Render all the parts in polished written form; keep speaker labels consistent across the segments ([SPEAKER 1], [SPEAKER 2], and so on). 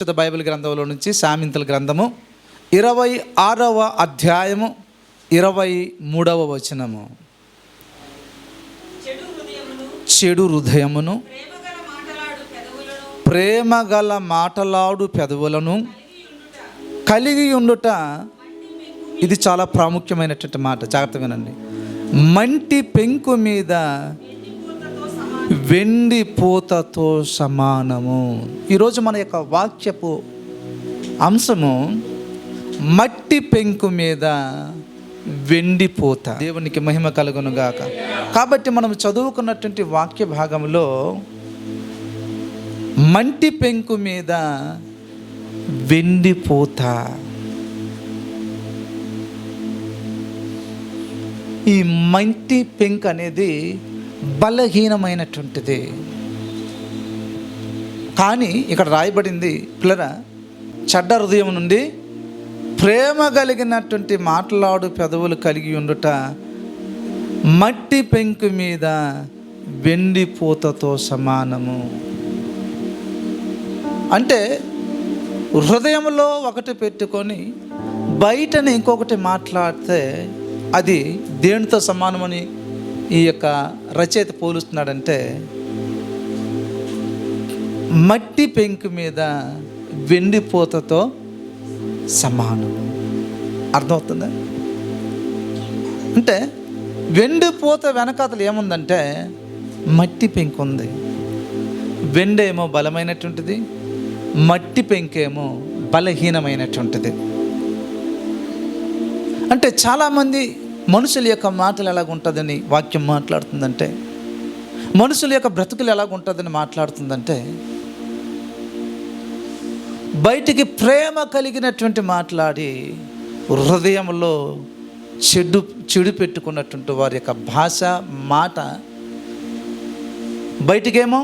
[SPEAKER 1] Bible గ్రంథంలో నుంచి సామెతల గ్రంథము 26వ అధ్యాయము 23వ వచనము. చెడు హృదయమును ప్రేమగల మాటలాడు పెదవులను కలిగి ఉండుట. ఇది చాలా ప్రాముఖ్యమైనటువంటి మాట, జాగ్రత్తగా వినండి. మంటి పెంకు మీద వెండి పూతతో సమానము. ఈరోజు మన యొక్క వాక్యపు అంశము మట్టి పెంకు మీద వెండి పూత. దేవునికి మహిమ కలుగును గాక. కాబట్టి మనం చదువుకున్నటువంటి వాక్య భాగంలో మంటి పెంకు మీద వెండి పూత. ఈ మంటి పెంకు అనేది బలహీనమైనటువంటిది. కానీ ఇక్కడ రాయబడింది, పిల్లరా, చెడ్డ హృదయం నుండి ప్రేమ కలిగినటువంటి మాట్లాడు పెదవులు కలిగి ఉండుట మట్టి పెంకు మీద వెండి పూతతో సమానము. అంటే హృదయంలో ఒకటి పెట్టుకొని బయటని ఇంకొకటి మాట్లాడితే అది దేనితో సమానమని ఈ యొక్క రచయిత పోలుస్తున్నాడంటే, మట్టి పెంకు మీద వెండి పూతతో సమానం. అర్థమవుతుందా? అంటే వెండి పూత వెనకాతలు ఏముందంటే మట్టి పెంకు ఉంది. వెండి ఏమో బలమైనటువంటిది, మట్టి పెంకేమో బలహీనమైనటువంటిది. అంటే చాలామంది మనుషుల యొక్క మాటలు ఎలాగుంటుందని వాక్యం మాట్లాడుతుందంటే, మనుషుల యొక్క బ్రతుకులు ఎలాగుంటుందని మాట్లాడుతుందంటే, బయటికి కలిగినటువంటి మాట్లాడి హృదయంలో చెడు పెట్టుకున్నటువంటి వారి యొక్క భాష మాట బయటికేమో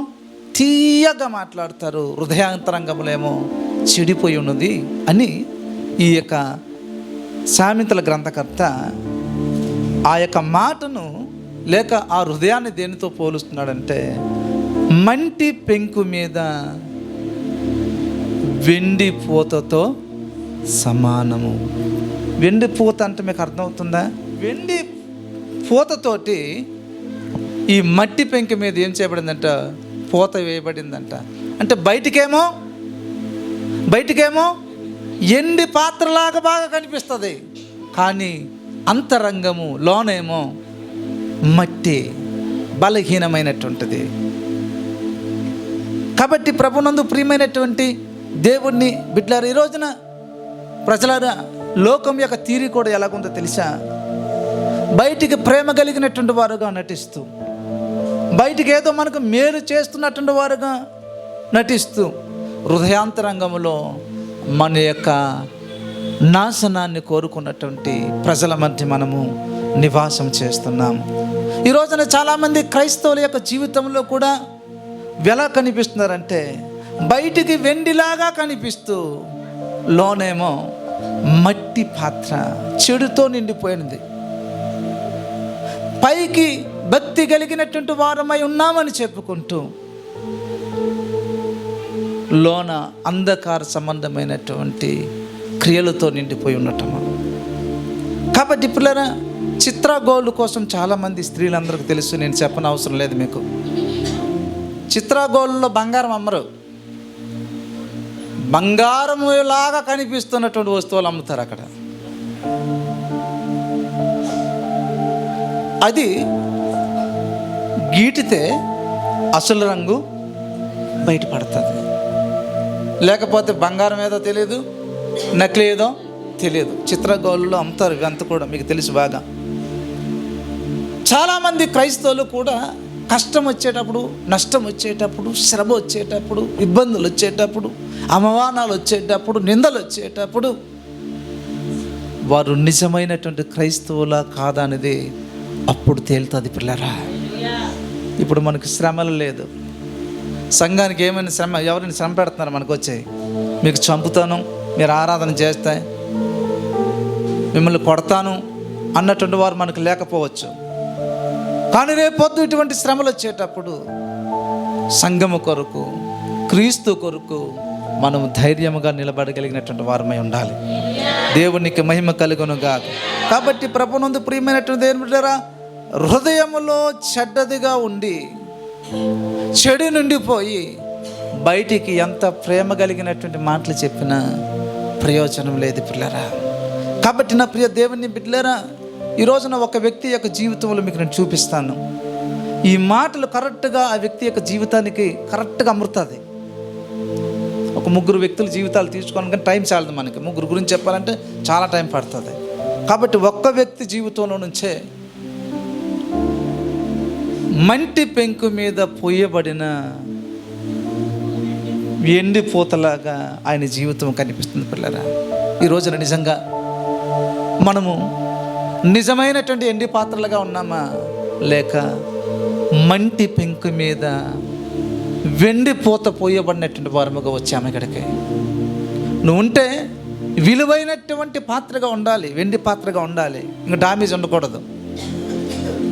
[SPEAKER 1] తీయగా మాట్లాడతారు, హృదయాంతరంగంలో ఏమో చెడిపోయి ఉన్నది అని ఈ యొక్క సామెతల గ్రంథకర్త ఆ యొక్క మాటను లేక ఆ హృదయాన్ని దేనితో పోలుస్తున్నాడంటే మంటి పెంకు మీద వెండి పూతతో సమానము. వెండి పూత అంటే మీకు అర్థమవుతుందా? వెండి పూతతోటి ఈ మట్టి పెంకు మీద ఏం చేయబడిందంట? పూత వేయబడిందంట. అంటే బయటికేమో ఎండి పాత్రలాగా బాగా కనిపిస్తుంది, కానీ అంతరంగము లోనేమో మట్టి, బలహీనమైనటువంటిది. కాబట్టి ప్రభునందు ప్రియమైనటువంటి దేవుణ్ణి బిడ్డలారా, ఈ రోజున ప్రజలారా, లోకం యొక్క తీరి కూడా ఎలాగుందో తెలుసా? బయటికి ప్రేమ కలిగినటువంటి వారుగా నటిస్తూ, బయటికి ఏదో మనకు మేలు చేస్తున్నటువంటి వారుగా నటిస్తూ, హృదయాంతరంగంలో మన యొక్క నాశనాన్ని కోరుకున్నటువంటి ప్రజల మధ్య మనము నివాసం చేస్తున్నాం. ఈ రోజున చాలామంది క్రైస్తవుల యొక్క జీవితంలో కూడా ఎలా కనిపిస్తున్నారంటే, బయటికి వెండిలాగా కనిపిస్తూ లోనేమో మట్టి పాత్ర, చెడుతో నిండిపోయినది. పైకి భక్తి కలిగినటువంటి వారమై ఉన్నామని చెప్పుకుంటూ లోన అంధకార సంబంధమైనటువంటి క్రియలతో నిండిపోయి ఉండటము. కాబట్టి పిల్లరా, చిత్ర గోల్డ్ కోసం చాలామంది స్త్రీలందరికీ తెలుసు, నేను చెప్పని అవసరం లేదు మీకు. చిత్ర గోల్డ్లో బంగారం అమ్మరు, బంగారం లాగా కనిపిస్తున్నటువంటి వస్తువులు అమ్ముతారు అక్కడ. అది గీటితే అసలు రంగు బయటపడుతుంది, లేకపోతే బంగారం ఏదో తెలియదు, నకిలీ ఏదో తెలియదు. చిత్రగోళ్ళలో అమ్ముతారు. ఇవంతా కూడా మీకు తెలుసు బాగా. చాలామంది క్రైస్తవులు కూడా కష్టం వచ్చేటప్పుడు, నష్టం వచ్చేటప్పుడు, శ్రమ వచ్చేటప్పుడు, ఇబ్బందులు వచ్చేటప్పుడు, అవమానాలు వచ్చేటప్పుడు, నిందలు వచ్చేటప్పుడు వారు నిజమైనటువంటి క్రైస్తవులా కాదా అనేది అప్పుడు తేలుతుంది పిల్లరా. ఇప్పుడు మనకు శ్రమలు లేదు. సంఘానికి ఏమైనా శ్రమ, ఎవరైనా శ్రమ పెడుతున్నారు మనకు వచ్చాయి, మీకు చంపుతాను, మీరు ఆరాధన చేస్తే మిమ్మల్ని కొడతాను అన్నటువంటి వారు మనకు లేకపోవచ్చు. కానీ రేపొద్దు ఇటువంటి శ్రమలు వచ్చేటప్పుడు సంఘము కొరకు, క్రీస్తు కొరకు మనం ధైర్యముగా నిలబడగలిగినటువంటి వారమై ఉండాలి. దేవునికి మహిమ కలుగునుగా. కాబట్టి ప్రభునందు ప్రియమైనటువంటి దేవుని బిడ్డలారా, హృదయములో చెడ్డదిగా ఉండి చెడు నుండిపోయి బయటికి ఎంత ప్రేమ కలిగినటువంటి మాటలు చెప్పినా ప్రయోజనం లేదు పిల్లరా. కాబట్టి నా ప్రియ దేవుని బిడ్డలారా, ఈ రోజున ఒక వ్యక్తి యొక్క జీవితంలో మీకు నేను చూపిస్తాను. ఈ మాటలు కరెక్ట్గా ఆ వ్యక్తి యొక్క జీవితానికి కరెక్ట్గా అమృతుంది. ఒక 3 వ్యక్తుల జీవితాలు తీసుకోవడం కానీ టైం చాలదు మనకి. 3 గురించి చెప్పాలంటే చాలా టైం పడుతుంది. కాబట్టి ఒక్క వ్యక్తి జీవితంలో నుంచే మంటి పెంకు మీద పొయ్యబడిన ఎండిపోతలాగా ఆయన జీవితం కనిపిస్తుంది పిల్లరా. ఈ రోజున నిజంగా మనము నిజమైనటువంటి ఎండి పాత్రలుగా ఉన్నామా, లేక మంటి పెంకు మీద వెండిపోత పోయబడినటువంటి వారముగా వచ్చాము ఇక్కడికి? నువ్వు ఉంటే విలువైనటువంటి పాత్రగా ఉండాలి, వెండి పాత్రగా ఉండాలి. ఇంకా డామేజ్ ఉండకూడదు,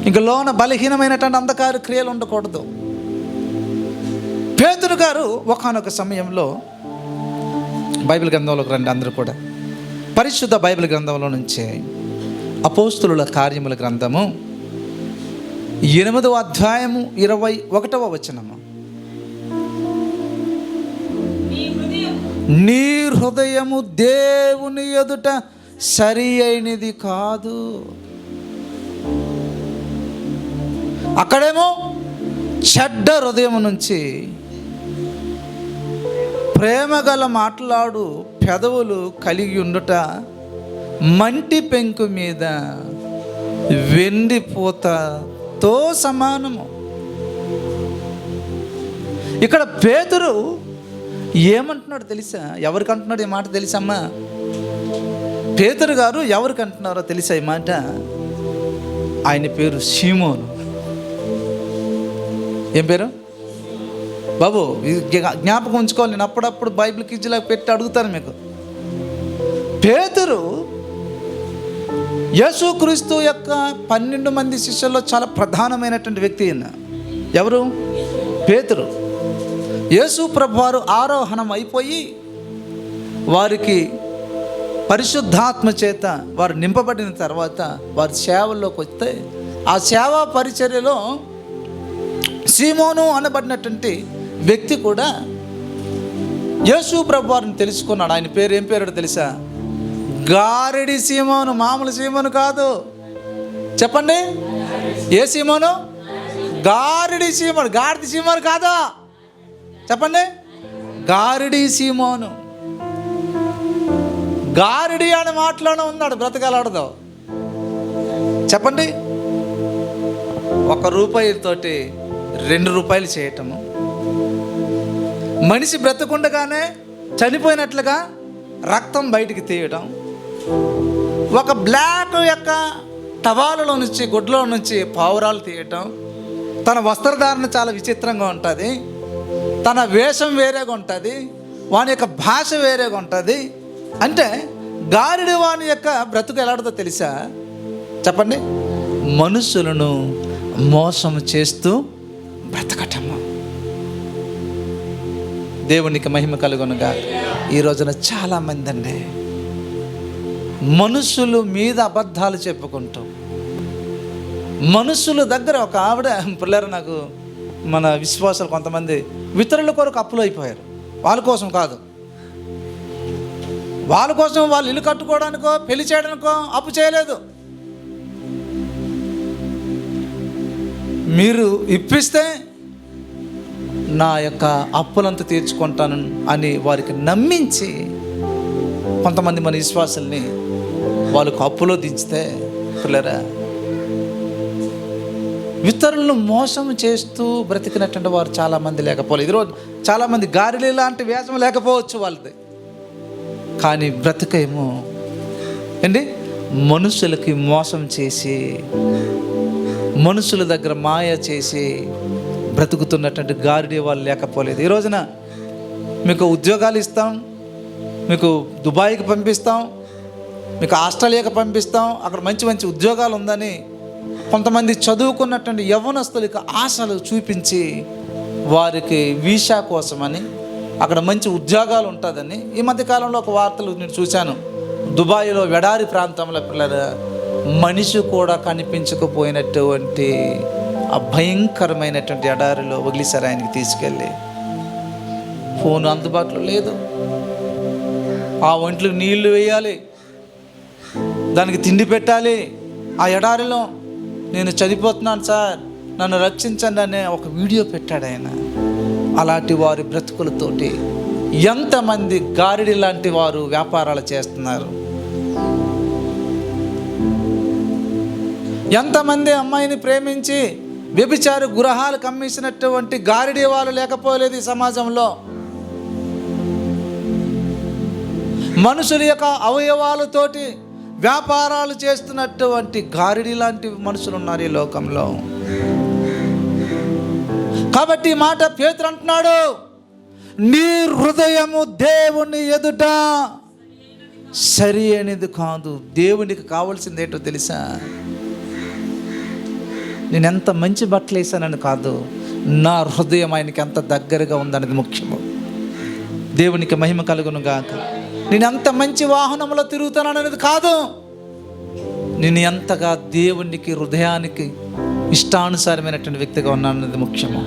[SPEAKER 1] ఇంక లోన బలహీనమైనటువంటి అంధకార క్రియలు ఉండకూడదు. పేతురు గారు ఒకానొక సమయంలో, బైబిల్ గ్రంథంలోకి రండి అందరూ కూడా, పరిశుద్ధ బైబిల్ గ్రంథంలో నుంచే అపోస్తులుల కార్యముల గ్రంథము 8వ అధ్యాయము 21వ వచనము. నీ హృదయము దేవుని ఎదుట సరి అయినది కాదు. అక్కడేమో చెడ్డ హృదయం నుంచి ప్రేమగల మాట్లాడు పెదవులు కలిగి ఉండుట మంటి పెంకు మీద వెండిపోతతో సమానము. ఇక్కడ పేతురు ఏమంటున్నాడు తెలుసా? ఎవరికి అంటున్నాడు ఈ మాట తెలుసమ్మా? పేతురు గారు ఎవరికి అంటున్నారో తెలుసా ఈ మాట? ఆయన పేరు సీమోను. ఏం పేరు బాబు? జ్ఞాపకం ఉంచుకోవాలి. నేను అప్పుడప్పుడు బైబిల్ కిజ్జిలా పెట్టి అడుగుతాను మీకు. పేతురు యేసుక్రీస్తు యొక్క 12 మంది శిష్యుల్లో చాలా ప్రధానమైనటువంటి వ్యక్తి. ఎవరు? పేతురు. యేసు ప్రభువారు ఆరోహణం అయిపోయి వారికి పరిశుద్ధాత్మ చేత వారు నింపబడిన తర్వాత వారి సేవల్లోకి వస్తే, ఆ సేవా పరిచర్యలో సీమోను అనబడినటువంటి వ్యక్తి కూడా యేసు ప్రభువారిని తెలుసుకున్నాడు. ఆయన పేరు ఏం పేరు తెలుసా? గారిడి సీమోను. మామూలు సీమోను కాదు. చెప్పండి, ఏ సీమోను? గారిడి సీమోను. గారిడి సీమోను కాదా? చెప్పండి, గారిడి సీమోను. గారిడి అనే మాటలోనే ఉన్నాడు, బ్రతకలాడదు. చెప్పండి, 1 రూపాయితోటి 2 రూపాయలు చేయటము, మనిషి బ్రతకుండగానే చనిపోయినట్లుగా రక్తం బయటికి తీయటం, ఒక బ్లాక్ యొక్క టవాలులో నుంచి, గుడ్లో నుంచి పావురాలు తీయటం, తన వస్త్రధారణ చాలా విచిత్రంగా ఉంటుంది, తన వేషం వేరేగా ఉంటుంది, వాని యొక్క భాష వేరేగా ఉంటుంది. అంటే గారిడి వాని యొక్క బ్రతుకు ఎలాంటిదో తెలుసా? చెప్పండి, మనుషులను మోసం చేస్తూ బ్రతకటము. దేవునికి మహిమ కలుగునుగా. ఈ రోజున చాలామంది అండి మనుషులు మీద అబద్ధాలు చెప్పుకుంటూ, మనుషుల దగ్గర ఒక ఆవిడ పిల్లలు, నాకు మన విశ్వాసాలు కొంతమంది ఇతరుల కొరకు అప్పులు అయిపోయారు. వాళ్ళ కోసం కాదు, వాళ్ళ కోసం వాళ్ళు ఇల్లు కట్టుకోవడానికో పెళ్లి చేయడానికో అప్పు చేయలేదు. మీరు ఇప్పిస్తే నా యొక్క అప్పులంతా తీర్చుకుంటాను అని వారికి నమ్మించి కొంతమంది మన విశ్వాసుల్ని వాళ్ళకు అప్పులో దించితే పిల్లరా, ఇతరులను మోసం చేస్తూ బ్రతికినటువంటి వారు చాలామంది లేకపోలేదు. ఈరోజు చాలామంది గారిలి లాంటి వేషం లేకపోవచ్చు వాళ్ళది, కానీ బ్రతికేమో ఏంటి, మనుషులకి మోసం చేసి, మనుషుల దగ్గర మాయ చేసి బ్రతుకుతున్నటువంటి గారిడి వాళ్ళు లేకపోలేదు. ఈ రోజున మీకు ఉద్యోగాలు ఇస్తాం, మీకు దుబాయ్కి పంపిస్తాం, మీకు ఆస్ట్రేలియాకి పంపిస్తాం, అక్కడ మంచి మంచి ఉద్యోగాలు ఉందని కొంతమంది చదువుకున్నటువంటి యవ్వనస్తులకు ఆశలు చూపించి వారికి వీసా కోసమని, అక్కడ మంచి ఉద్యోగాలు ఉంటుందని. ఈ మధ్యకాలంలో ఒక వార్తలు నేను చూశాను. దుబాయ్లో ఎడారి ప్రాంతంలో పిల్లలు మనిషి కూడా కనిపించకపోయినటువంటి ఆ భయంకరమైనటువంటి ఎడారిలో వదిలేశారు ఆయనకి తీసుకెళ్ళి. ఫోన్ అందుబాటులో లేదు, ఆ ఒంట్లకు నీళ్లు వేయాలి, దానికి తిండి పెట్టాలి. ఆ ఎడారిలో నేను చనిపోతున్నాను సార్, నన్ను రక్షించండి అనే ఒక వీడియో పెట్టాడు ఆయన. అలాంటి వారి బ్రతుకులతోటి ఎంతమంది గారిడి లాంటి వారు వ్యాపారాలు చేస్తున్నారు. ఎంతమంది అమ్మాయిని ప్రేమించి వ్యభిచార గృహాలు కమ్మించినటువంటి గారిడి వాళ్ళు లేకపోలేదు ఈ సమాజంలో. మనుషుల యొక్క అవయవాలతోటి వ్యాపారాలు చేస్తున్నటువంటి గారిడి లాంటి మనుషులు ఉన్నారు ఈ లోకంలో. కాబట్టి ఈ మాట పేతురు అంటున్నాడు, నీ హృదయము దేవుని ఎదుట సరి అనేది కాదు. దేవునికి కావాల్సింది ఏంటో తెలుసా? నేను ఎంత మంచి బట్టలు వేసానని కాదు, నా హృదయం ఆయనకి ఎంత దగ్గరగా ఉందనేది ముఖ్యము. దేవునికి మహిమ కలుగును గాక. నేను ఎంత మంచి వాహనంలో తిరుగుతాననేది కాదు, నేను ఎంతగా దేవునికి హృదయానికి ఇష్టానుసారమైనటువంటి వ్యక్తిగా ఉన్నాననేది ముఖ్యము.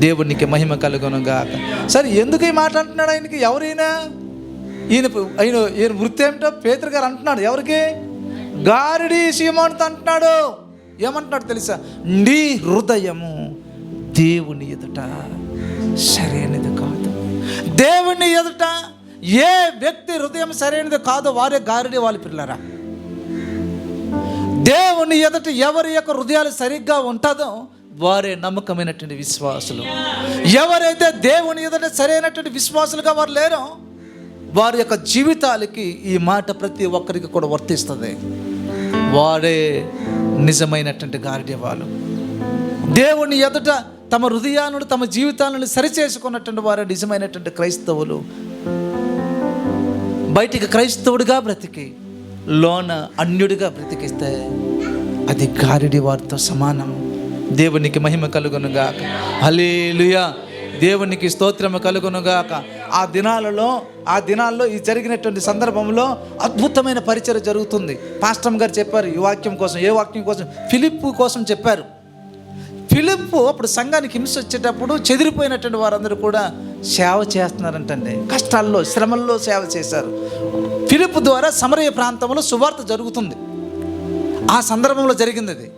[SPEAKER 1] దేవునికి మహిమ కలుగును గాక. సరే, ఎందుకు ఈ మాట అంటున్నాడు ఆయనకి? ఎవరైనా ఈయన వృత్తి ఏమిటో పేతురు గారు అంటున్నాడు. ఎవరికి? గారిడి సీమోనుతో అంటున్నాడు. ఏమంటున్నాడు తెలుసా? నీ హృదయము దేవుని ఎదుట సరైనది కాదు. దేవుని ఎదుట ఏ వ్యక్తి హృదయం సరైనది కాదో వారే గారిడి వాళ్ళ పిల్లరా. దేవుని ఎదుట ఎవరి యొక్క హృదయాలు సరిగ్గా ఉంటుందో వారే నమ్మకమైనటువంటి విశ్వాసులు. ఎవరైతే దేవుని ఎదుట సరైనటువంటి విశ్వాసులుగా వారు లేరో వారి యొక్క జీవితాలకి ఈ మాట ప్రతి ఒక్కరికి కూడా వర్తిస్తుంది. వారే నిజమైనటువంటి గారిడి వాళ్ళు. దేవుని ఎదుట తమ హృదయాలను తమ జీవితాలను సరిచేసుకున్నటువంటి వారే నిజమైనటువంటి క్రైస్తవులు. బయటికి క్రైస్తవుడిగా బ్రతికి లోన అన్యుడిగా బ్రతికిస్తే అది గారిడి వారితో సమానం. దేవునికి మహిమ కలుగునుగాక. హల్లెలూయా. దేవునికి స్తోత్రము కలుగునుగాక. ఆ దినాల్లో ఈ జరిగినటువంటి సందర్భంలో అద్భుతమైన పరిచర్య జరుగుతుంది. పాస్టర్ గారు చెప్పారు ఈ వాక్యం కోసం. ఏ వాక్యం కోసం? ఫిలిప్పు కోసం చెప్పారు. ఫిలిప్పు అప్పుడు సంఘానికి హింస వచ్చేటప్పుడు చెదిరిపోయినటువంటి వారందరూ కూడా సేవ చేస్తున్నారంటండి. కష్టాల్లో శ్రమల్లో సేవ చేశారు. ఫిలిప్పు ద్వారా సమరయ ప్రాంతంలో సువార్త జరుగుతుంది. ఆ సందర్భంలో జరిగింది అది.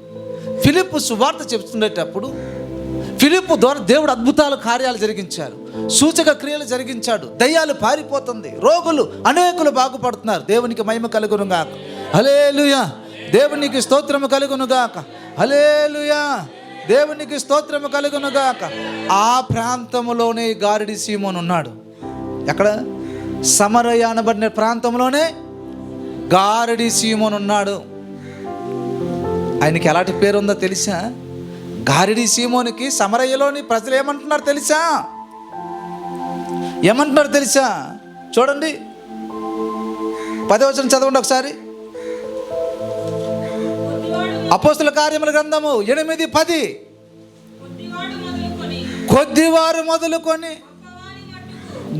[SPEAKER 1] ఫిలిప్పు సువార్త చెప్తుండేటప్పుడు ఫిలిప్పు ద్వారా దేవుడు అద్భుతాలు కార్యాలు జరిగించారు. సూచక క్రియలు జరిగించాడు. దయ్యాలు పారిపోతుంది. రోగులు అనేకులు బాగుపడుతున్నారు. దేవునికి మహిమ కలుగునుగాక. హల్లెలూయా. దేవునికి స్తోత్రము కలుగునుగాక. హల్లెలూయా. దేవునికి స్తోత్రము కలుగునుగాక. ఆ ప్రాంతంలోనే గారిడి సీమోను ఉన్నాడు. ఎక్కడ? సమరయ అనబడిన ప్రాంతంలోనే గారిడి సీమోను ఉన్నాడు. ఆయనకి ఎలాంటి పేరు ఉందో తెలుసా? గారిడి సీమోనికి సమరయ్యలోని ప్రజలు ఏమంటున్నారు తెలుసా? ఏమంటున్నారు తెలుసా? చూడండి, 10వ వచనం చదవండి ఒకసారి. అపోస్తుల కార్యముల గ్రంథము 8:10. కొద్దివారు మొదలుకొని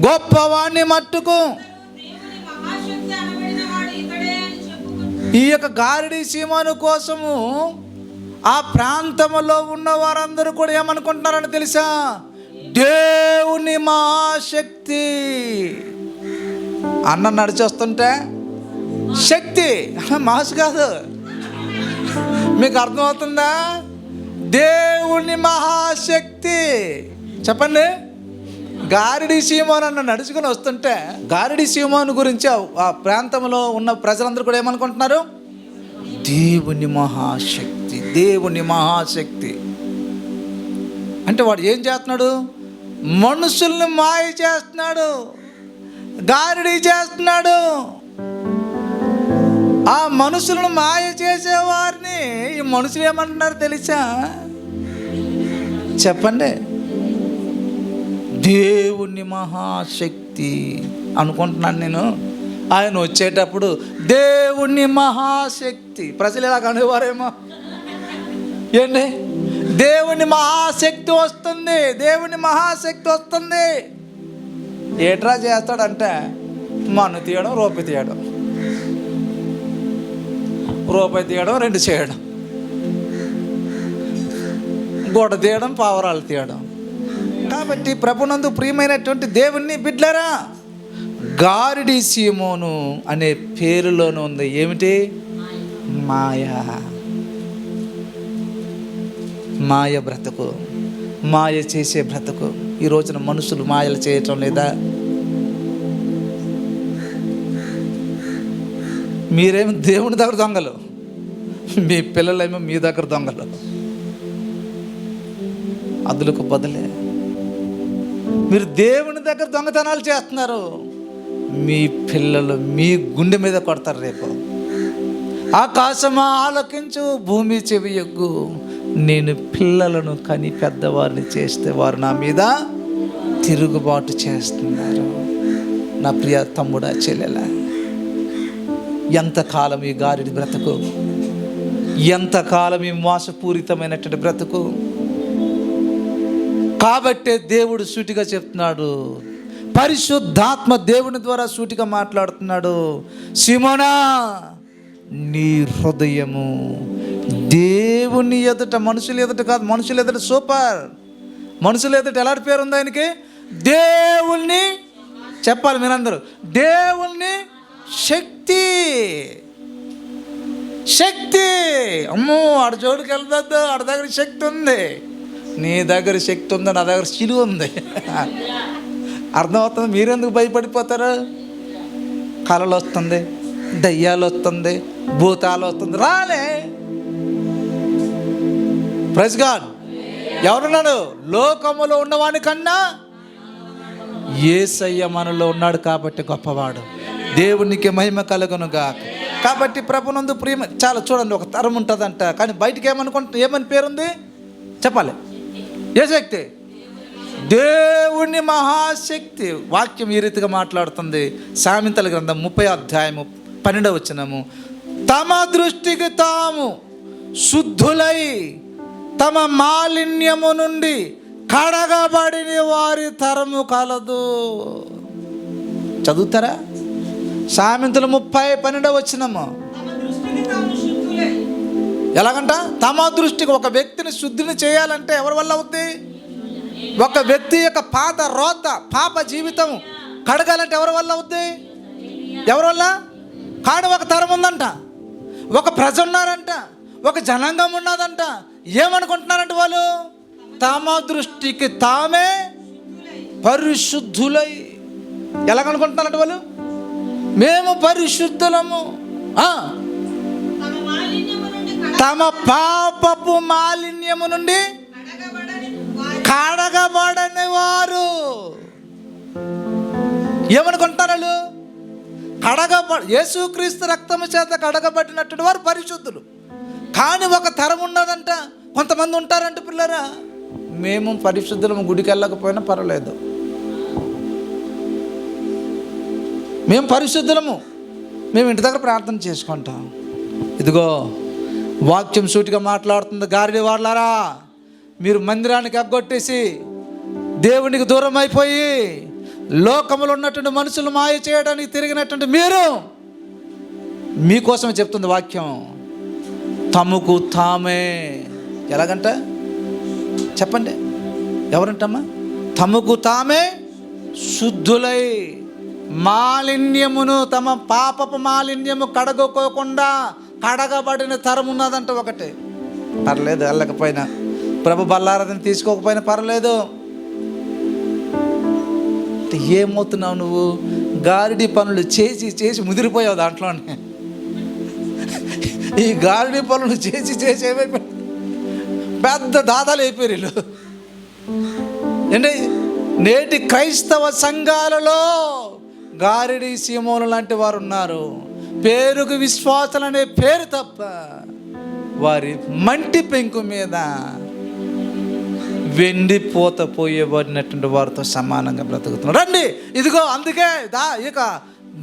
[SPEAKER 1] గొప్పవాణ్ణి మట్టుకు. ఈ యొక్క గారిడి సీమోను కోసము ఆ ప్రాంతంలో ఉన్న వారందరూ కూడా ఏమనుకుంటున్నారని తెలుసా? దేవుని మహాశక్తి. అన్న నడిచొస్తుంటే శక్తి మాస్ కాదు. మీకు అర్థమవుతుందా? దేవుని మహాశక్తి. చెప్పండి. గారిడి సీమోను అన్న నడుచుకుని వస్తుంటే గారిడి సీమోను గురించి ఆ ప్రాంతంలో ఉన్న ప్రజలందరూ కూడా ఏమనుకుంటున్నారు? దేవుని మహాశక్తి, దేవుని మహాశక్తి. అంటే వాడు ఏం చేస్తున్నాడు? మనుషుల్ని మాయ చేస్తున్నాడు, గారిడి చేస్తున్నాడు. ఆ మనుషులను మాయ చేసేవారిని ఈ మనుషులు ఏమంటున్నారు తెలుసా? చెప్పండి. దేవుని మహాశక్తి అనుకుంటున్నాను నేను. ఆయన వచ్చేటప్పుడు దేవుని మహాశక్తి. ప్రజలు ఎలా కనేవారేమో ఏంటి? దేవుని మహాశక్తి వస్తుంది, దేవుని మహాశక్తి వస్తుంది. ఏట్రా చేస్తాడంటే మన్ను తీయడం, రూపాయి తీయడం, రూపాయి తీయడం, 2 చేయడం, గోడ తీయడం, పావురాలు తీయడం. కాబట్టి ప్రభునందు ప్రియమైనటువంటి దేవుని బిడ్డలారా, గారిడి సీమోను అనే పేరులోనే ఉంది ఏమిటి? మాయా. మాయ బ్రతుకు, మాయ చేసే బ్రతుకు. ఈ రోజున మనుషులు మాయలు చేయటం లేదా? మీరేమో దేవుని దగ్గర దొంగలు, మీ పిల్లలేమో మీ దగ్గర దొంగలు. అదులకు బదులే మీరు దేవుని దగ్గర దొంగతనాలు చేస్తున్నారు, మీ పిల్లలు మీ గుండె మీద కొడతారు రేపు. ఆకాశమా ఆలకించు, భూమి చెవి ఎగ్గు, నేను పిల్లలను కని పెద్దవారిని చేస్తే వారు నా మీద తిరుగుబాటు చేస్తున్నారు. నా ప్రియ తమ్ముడా, చెల్లెలా, ఎంతకాలం ఈ గారిడి బ్రతుకు, ఎంతకాలం ఈ మోసపూరితమైనటువంటి బ్రతుకు. కాబట్టే దేవుడు సూటిగా చెప్తున్నాడు, పరిశుద్ధాత్మ దేవుని ద్వారా సూటిగా మాట్లాడుతున్నాడు. సీమోనా, నీ హృదయము దేవుని ఎదుట, మనుషుల ఎదుట కాదు, మనుషుల ఎదుట సూపర్. మనుషుల ఎదుట ఎలాంటి పేరు ఉంది ఆయనకి? దేవుణ్ణి చెప్పాలి మీరందరూ, దేవుణ్ణి శక్తి. శక్తి అమ్మో, ఆడ జోడికి వెళ్ళొద్దు, ఆడ దగ్గర శక్తి ఉంది. నీ దగ్గర శక్తి ఉంది, నా దగ్గర సిలువ ఉంది. అర్థమవుతుంది? మీరెందుకు భయపడిపోతారు? కళలు వస్తుంది, దయ్యాలు వస్తుంది, భూతాలు వస్తుంది, రాలే. Praise god. ఎవరున్నాడు? లోకములో ఉన్నవాని కన్నా యేసయ్య మనలో ఉన్నాడు కాబట్టి గొప్పవాడు. దేవునికి మహిమ కలుగునుగా. కాబట్టి ప్రభునందు ప్రియమ, చాలా చూడండి, ఒక తరం ఉంటుందంట, కానీ బయటికి ఏమని పేరుంది చెప్పాలి? ఏ శక్తి? దేవుని మహాశక్తి. వాక్యం ఈ రీతిగా మాట్లాడుతుంది. సామెతల గ్రంథం 30వ అధ్యాయము 12వ వచనము, తమ దృష్టికి తాము శుద్ధులై తమ మాలిన్యము నుండి కడగబడిన వారి తరము కలదు. చదువుతారా? సామెతలు 30:12 వచనము. ఎలాగంట? తమ దృష్టికి, ఒక వ్యక్తిని శుద్ధిని చేయాలంటే ఎవరి వల్ల అవుద్ది? ఒక వ్యక్తి యొక్క పాత రోత, పాప జీవితం కడగాలంటే ఎవరి వల్ల అవుద్ది? ఎవరి వల్ల? కాడు ఒక తరం ఉందంట, ఒక ప్రజ ఉన్నారంట, ఒక జనాంగం ఉన్నదంట. ఏమనుకుంటున్నారంట వాళ్ళు? తమ దృష్టికి తామే పరిశుద్ధులై. ఎలాగనుకుంటున్నారంట వాళ్ళు? మేము పరిశుద్ధులము, తమ పాపపు మాలిన్యము నుండి కడగబడని వారు. ఏమనుకుంటున్నారు వాళ్ళు? యేసుక్రీస్తు రక్తము చేత కడగబడినటువంటి వారు పరిశుద్ధులు. కానీ ఒక తరం ఉన్నదంట, కొంతమంది ఉంటారంట, పిల్లరా, మేము పరిశుద్ధులము, గుడికి వెళ్ళకపోయినా పర్వాలేదు, మేము పరిశుద్ధులము, మేము ఇంటి దగ్గర ప్రార్థన చేసుకుంటాం. ఇదిగో వాక్యం సూటిగా మాట్లాడుతుంది. గారిడి వాళ్ళారా, మీరు మందిరానికి ఎగ్గొట్టేసి దేవునికి దూరం అయిపోయి లోకములో ఉన్నటువంటి మనుషులు మాయ చేయడానికి తిరిగినటువంటి మీరు, మీకోసమే చెప్తుంది వాక్యం. తమకు తామే, ఎలాగంట చెప్పండి, ఎవరంటమ్మా? తమకు తామే శుద్ధులై మాలిన్యమును, తమ పాపపు మాలిన్యము కడగకోకుండా కడగబడిన తరం ఉన్నదంట ఒకటి. పర్లేదు, వెళ్ళకపోయినా, ప్రభు బల్లారదని తీసుకోకపోయినా పర్లేదు. ఏమవుతున్నావు నువ్వు? గారిడి పనులు చేసి చేసి ముదిరిపోయావు దాంట్లోనే. ఈ గారిడి పనులు చేసి చేసి ఏమైపోయి పెద్ద దాదాలు అయిపోయారు వీళ్ళు. ఏంటి? నేటి క్రైస్తవ సంఘాలలో గారిడి సీమోను లాంటి వారు ఉన్నారు. పేరుకు విశ్వాసాలు అనే పేరు తప్ప వారి మంటి పెంకు మీద వెండిపోత పోయేబడినటువంటి వారితో సమానంగా బ్రతుకుతున్నారు. రండి, ఇదిగో అందుకే ఇక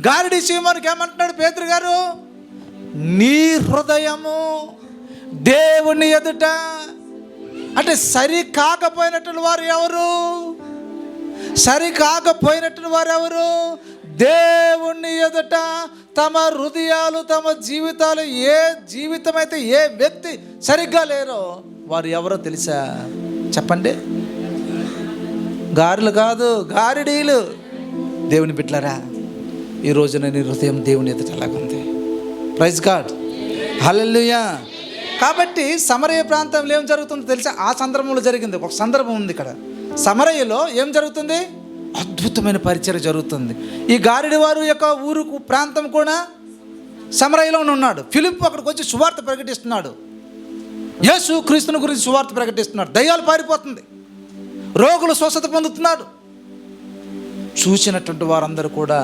[SPEAKER 1] గారిడి సీమోనుకి ఏమంటున్నాడు పేతురు గారు? నీ హృదయము దేవుని ఎదుట, అంటే సరి కాకపోయినటువంటి వారు ఎవరు? సరికాకపోయినట్టు వారెవరు? దేవుని ఎదుట తమ హృదయాలు, తమ జీవితాలు, ఏ జీవితం అయితే ఏ వ్యక్తి సరిగ్గా లేరో వారు ఎవరో తెలుసా? చెప్పండి. గారులు కాదు, గారిడీలు. దేవుని బిడ్డలారా, ఈ రోజున నీ హృదయం దేవుని ఎదుట ఎలాగుంది? ప్రైజ్ గాడ్, హల్లెలూయా. కాబట్టి సమరయ ప్రాంతంలో ఏం జరుగుతుందో తెలుసా? ఆ సందర్భంలో జరిగింది ఒక సందర్భం ఉంది ఇక్కడ. సమరయలో ఏం జరుగుతుంది? అద్భుతమైన పరిచర్య జరుగుతుంది. ఈ గారిడి వారు యొక్క ఊరు ప్రాంతం కూడా సమరయలోనే ఉన్నాడు. ఫిలిప్పు అక్కడికి వచ్చి సువార్త ప్రకటిస్తున్నాడు. యేసు క్రీస్తుని గురించి సువార్త ప్రకటిస్తున్నాడు. దయ్యాలు పారిపోతుంది, రోగులు స్వస్థత పొందుతున్నాడు. చూసినటువంటి వారందరూ కూడా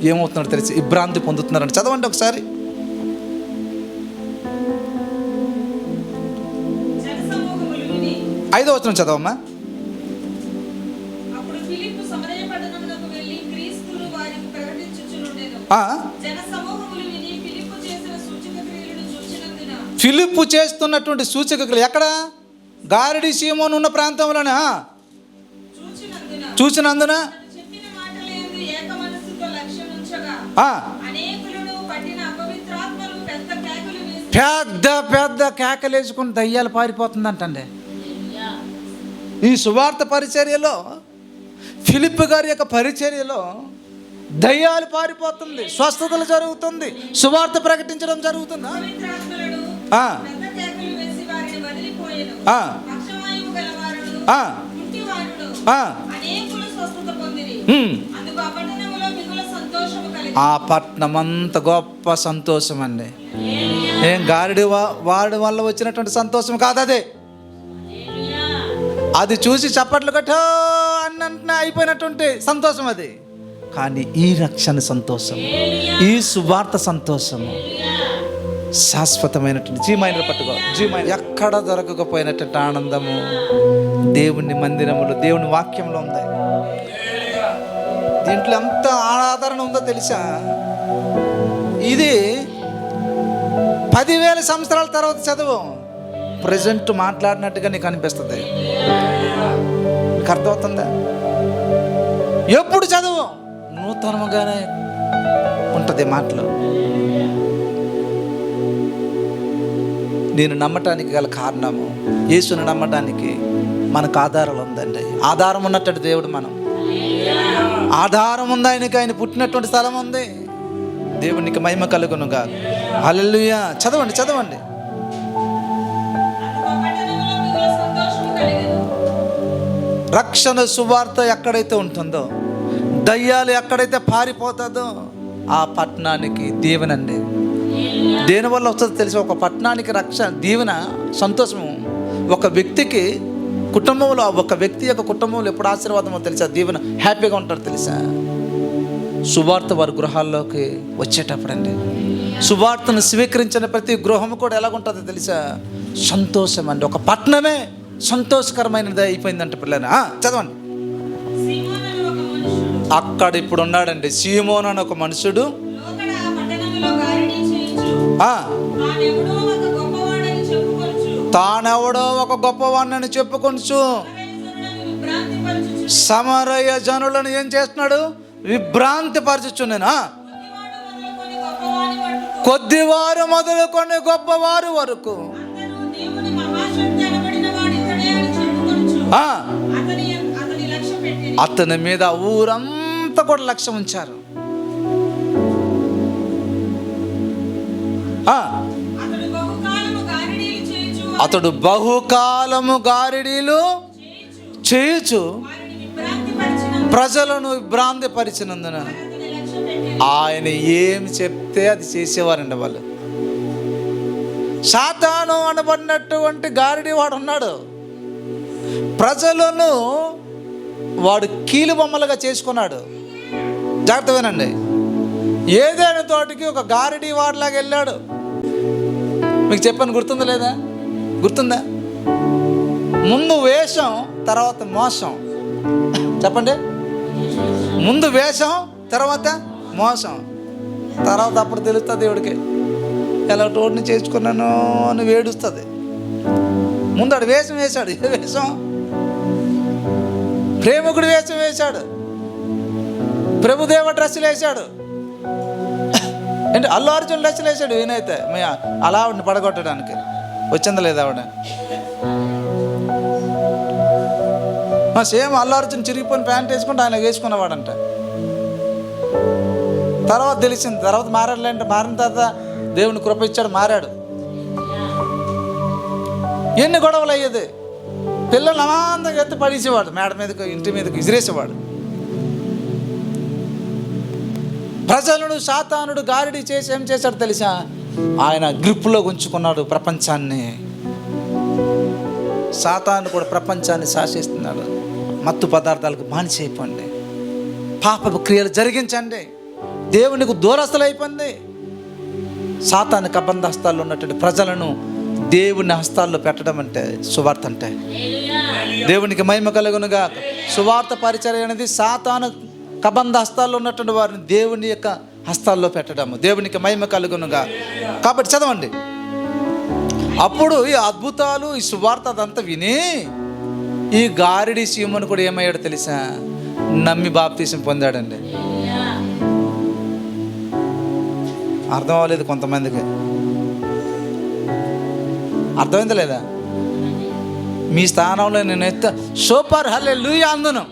[SPEAKER 1] ఏమవుతున్నాడు తెలిసి విభ్రాంతి పొందుతున్నారని. చదవండి ఒకసారి. ఐదో వచనం చదవమ్మా. ఫిలిప్పు చేస్తున్నటువంటి సూచకలు ఎక్కడ? గారిడి సీమోను ఉన్న ప్రాంతంలోనే. చూసినందున పెద్ద పెద్ద కేకలేసుకుని దయ్యాలు పారిపోతుందంటండి. ఈ సువార్త పరిచర్యలో, ఫిలిప్పు గారి యొక్క పరిచర్యలో దయ్యాలు పారిపోతుంది, స్వస్థతలు జరుగుతుంది, సువార్త ప్రకటించడం జరుగుతుంది. ఆ పట్టణం అంత గొప్ప సంతోషం అండి. ఏం గారిడి వాడి వల్ల వచ్చినటువంటి సంతోషం కాదు అది. అది చూసి చప్పట్లు కట్టో అన్నంటే అయిపోయినటువంటి సంతోషం అది. కానీ ఈ రక్షణ సంతోషం, ఈ సువార్త సంతోషము శాశ్వతమైనటువంటి జీమైన పట్టుకో. జీమైన ఎక్కడ దొరకకపోయినటువంటి ఆనందము దేవుని మందిరములో, దేవుని వాక్యంలో ఉంది. దీంట్లో ఎంత ఆదరణ ఉందో తెలుసా? ఇది 10,000 సంవత్సరాల తర్వాత చదువు, ప్రజెంట్ మాట్లాడినట్టుగా నీకు అనిపిస్తుంది. నీకు అర్థమవుతుందా? ఎప్పుడు చదువు నూతనముగానే ఉంటుంది మాటలు. నేను నమ్మటానికి గల కారణము, యేసుని నమ్మటానికి మనకు ఆధారాలు ఉందండి. ఆధారం ఉన్నట్టు దేవుడు, మనం ఆధారం ఉంది. ఆయనకి, ఆయన పుట్టినటువంటి స్థలం ఉంది. దేవునికి మహిమ కలుగునుగా. హల్లెలూయా. చదవండి చదవండి. రక్షణ సువార్త ఎక్కడైతే ఉంటుందో, దయ్యాలు ఎక్కడైతే పారిపోతుందో ఆ పట్టణానికి దీవెనండి. దేనివల్ల వస్తుందో తెలిసి, ఒక పట్టణానికి రక్షణ, దీవెన, సంతోషము. ఒక వ్యక్తికి కుటుంబంలో, ఒక వ్యక్తి యొక్క కుటుంబంలో ఎప్పుడు ఆశీర్వాదమో తెలుసా? దీవెన, హ్యాపీగా ఉంటారు తెలుసా? సువార్త వారి గృహాల్లోకి వచ్చేటప్పుడు అండి. సువార్తను స్వీకరించిన ప్రతి గృహము కూడా ఎలాగుంటుందో తెలుసా? సంతోషం అండి. ఒక పట్టణమే సంతోషకరమైనది అయిపోయిందంటే పిల్లలు. చదవండి. అక్కడ ఇప్పుడు ఉన్నాడండి సీమోను అని ఒక మనుషుడు. తానెవడో ఒక గొప్పవాడిని చెప్పుకొనుచు సమరయ జనులను ఏం చేస్తున్నాడు? విభ్రాంతి పరచుచు. నేను కొద్దివారు మొదలుకొని గొప్పవారు వరకు అతని మీద ఊరంతా కూడా లక్ష్యం ఉంచారు. అతడు బహుకాలము గారిడీలు చేయుచు ప్రజలను విభ్రాంతి పరిచినందున ఆయన ఏమి చెప్తే అది చేసేవారండి వాళ్ళు. సాతాను అనబడినటువంటి గారిడి వాడు ఉన్నాడు. ప్రజలను వాడు కీలు బొమ్మలుగా చేసుకున్నాడు. జాగ్రత్తగానండి. ఏదైనా తోటికి ఒక గారిడి వాడిలాగా వెళ్ళాడు. మీకు చెప్పాను, గుర్తుందా లేదా? గుర్తుందా? ముందు వేషం, తర్వాత మోసం. చెప్పండి. ముందు వేషం, తర్వాత మోసం. తర్వాత అప్పుడు తెలుస్తుంది దేవుడికి ఎలా తోడిని చేసుకున్నాను అని వేడుస్తుంది. ముందు ఆడు వేషం వేశాడు. ఏ వేషం? ప్రేమికుడు వేషం వేశాడు, ప్రభుదేవ డ్రెస్సులు వేశాడు. అంటే అల్లు అర్జున్ డ్రెస్సులు వేశాడు. ఈయనైతే అలా ఆవిడని పడగొట్టడానికి వచ్చిందా లేదా ఆవిడ? సేమ్ అల్లు అర్జున్ చిరిగిపోయిన ప్యాంట్ వేసుకుంటే ఆయన వేసుకున్నవాడంట. తర్వాత తెలిసింది, తర్వాత మారాడులేంటే మారిన తర్వాత దేవుని కృప ఇచ్చాడు, మారాడు. ఎన్ని గొడవలు అయ్యేది. పిల్లలు అమాంతంగా ఎత్తి పడేసేవాడు, మేడ మీదకు ఇంటి మీదకు విసిరేసేవాడు. ప్రజలను సాతానుడు గారిడి చేసి ఏం చేశాడు తెలుసా? ఆయన గ్రిప్పులో ఉంచుకున్నాడు ప్రపంచాన్ని. సాతాను కూడా ప్రపంచాన్ని శాసిస్తున్నాడు. మత్తు పదార్థాలకు బానిస అయిపోండి, పాపపు క్రియలు జరిగించండి, దేవునికి దూరస్తులు అయిపోయింది. సాతాను కబంధ హస్తాల్లో ఉన్నటువంటి ప్రజలను దేవుని హస్తాల్లో పెట్టడం అంటే సువార్త. అంటే దేవునికి మహిమ కలుగునుగా. సువార్త పరిచర్య అనేది సాతాను కబంధ హస్తాల్లో ఉన్నటువంటి వారిని దేవుని యొక్క హస్తాల్లో పెట్టడము. దేవునికి మహిమ కలుగునుగా. కాబట్టి చదవండి. అప్పుడు ఈ అద్భుతాలు, ఈ సువార్త అదంతా విని ఈ గారిడి సీమోను కూడా ఏమయ్యాడు తెలుసా? నమ్మి బాప్తీసం పొందాడండి. అర్థం అవ్వలేదు కొంతమందికి. అర్థమైందా లేదా? మీ స్థానంలో నేను సూపర్ హల్లెలూయా అందును.